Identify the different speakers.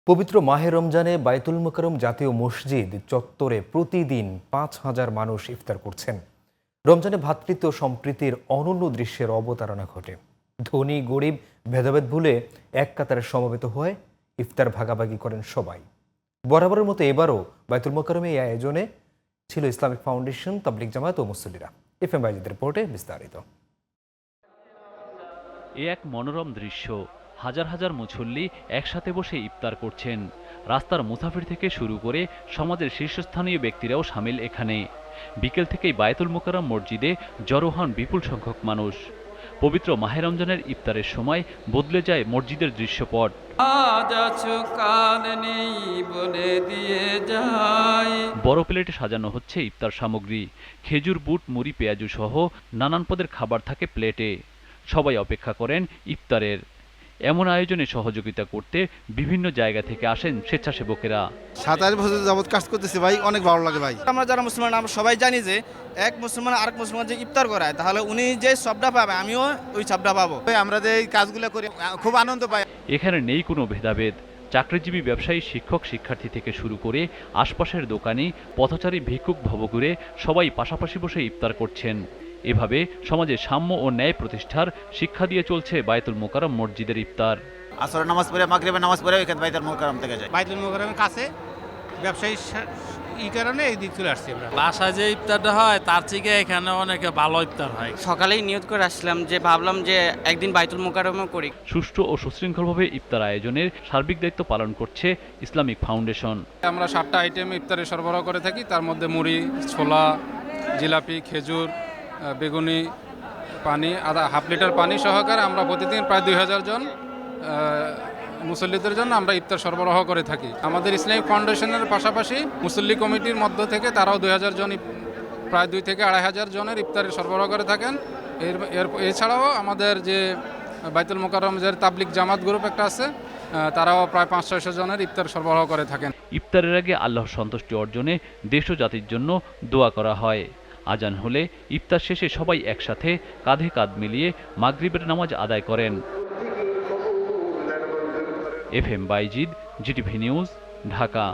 Speaker 1: পবিত্র মাহে রমজানে বায়তুল মোকাররম জাতীয় মসজিদ চত্বরে প্রতিদিন ৫,০০০ মানুষ ইফতার করছেন। রমজানে ভ্রাতৃত্ব সম্প্রীতির অনন্য দৃশ্যের অবতারণা ঘটে। ধনী গরিব ভেদাভেদ ভুলে এক কাতারে সমবেত হয়ে ইফতার ভাগাভাগি করেন সবাই। বরাবরের মতো এবারও বায়তুল মোকাররমে এই আয়োজনে ছিল ইসলামিক ফাউন্ডেশন, তাবলিগ জামায়াত ও মুসল্লিরা। এফএম বাইজিদের রিপোর্টে বিস্তারিত।
Speaker 2: এ এক মনোরম দৃশ্য। হাজার হাজার মুসল্লি একসাথে বসে ইফতার করছেন। রাস্তার মুসাফির থেকে শুরু করে সমাজের শীর্ষস্থানীয় ব্যক্তিরাও সামিল এখানে। বিকেল থেকেই বায়তুল মোকাররম মসজিদে জড়ো হন বিপুল সংখ্যক মানুষ। পবিত্র মাহে রমজানের ইফতারের সময় বদলে যায় মসজিদের দৃশ্যপট। বড় প্লেটে সাজানো হচ্ছে ইফতার সামগ্রী। খেজুর, বুট, মুড়ি, পেঁয়াজু সহ নানান পদের খাবার থাকে প্লেটে। সবাই অপেক্ষা করেন ইফতারের। এমন আয়োজনে সহযোগিতা করতে বিভিন্ন জায়গা থেকে আসেন স্বেচ্ছাসেবকেরা।
Speaker 3: 27 বছর যাবত কাজ করতেছি ভাই, অনেক ভালো লাগে ভাই।
Speaker 4: আমরা যারা মুসলমান আমরা সবাই জানি যে এক মুসলমান আরেক মুসলমান যে ইফতার করায়, তাহলে উনি যে সবটা পাবে আমিও ওই সবটা পাবো।
Speaker 3: আমরা যে এই কাজগুলো করি খুব আনন্দ পাই।
Speaker 2: এখানে নেই কোনো ভেদাভেদ। চাকরিজীবী, ব্যবসায়ী, শিক্ষক, শিক্ষার্থী থেকে শুরু করে আশপাশের দোকানি, পথচারী, ভিক্ষুক, ভবঘুরে সবাই পাশাপাশি বসে ইফতার করছেন। এভাবে সমাজে সাম্য ও ন্যায় প্রতিষ্ঠার শিক্ষা দিয়ে চলছে বায়তুল মোকাররম মসজিদের ইফতার।
Speaker 5: আসরের নামাজ পড়ে, মাগরিবের নামাজ পড়ে এখানে বায়তুল মোকাররম থেকে যায়।
Speaker 6: বায়তুল মোকাররমের কাছে ব্যবসায়ী এই কারণে এই দিক চলে আসছি আমরা।
Speaker 7: বাসায় যে ইফতারটা হয় তার থেকে এখানে অনেক ভালো ইফতার হয়।
Speaker 8: সকালেই নিয়ত করে আসলাম যে ভাবলাম যে একদিন বায়তুল মোকাররমও করি।
Speaker 2: সুষ্ঠু ও সুশৃঙ্খলভাবে ইফতার আয়োজনের সার্বিক দায়িত্ব পালন করছে ইসলামিক ফাউন্ডেশন।
Speaker 9: আমরা 7টা আইটেম ইফতারে সরবরাহ করে থাকি। তার মধ্যে মুড়ি, ছোলা, জিলাপি, খেজুর, বেগুনি, পানি, হাফ লিটার পানি সহকারে আমরা প্রতিদিন প্রায় 2000 জন মুসল্লিদের জন্য আমরা ইফতার সরবরাহ করে থাকি। আমাদের ইসলামিক ফাউন্ডেশনের পাশাপাশি মুসল্লি কমিটির মধ্য থেকে তারাও 2000 জন, প্রায় 2 থেকে 2500 জনের ইফতারের সরবরাহ করে থাকেন। এছাড়াও আমাদের যে বায়তুল মোকাররম যে তাবলিগ জামাত গ্রুপ একটা আছে, তারাও প্রায় 500-600 জনের ইফতার সরবরাহ করে থাকেন।
Speaker 2: ইফতারের আগে আল্লাহর সন্তুষ্টি অর্জনে দেশ ও জাতির জন্য দোয়া করা হয়। আজান হলে ইফতার শেষে সবাই একসাথে কাঁধে কাঁধ মিলিয়ে মাগরিবের নামাজ আদায় করেন। FM Bayezid, GTV news, Dhaka.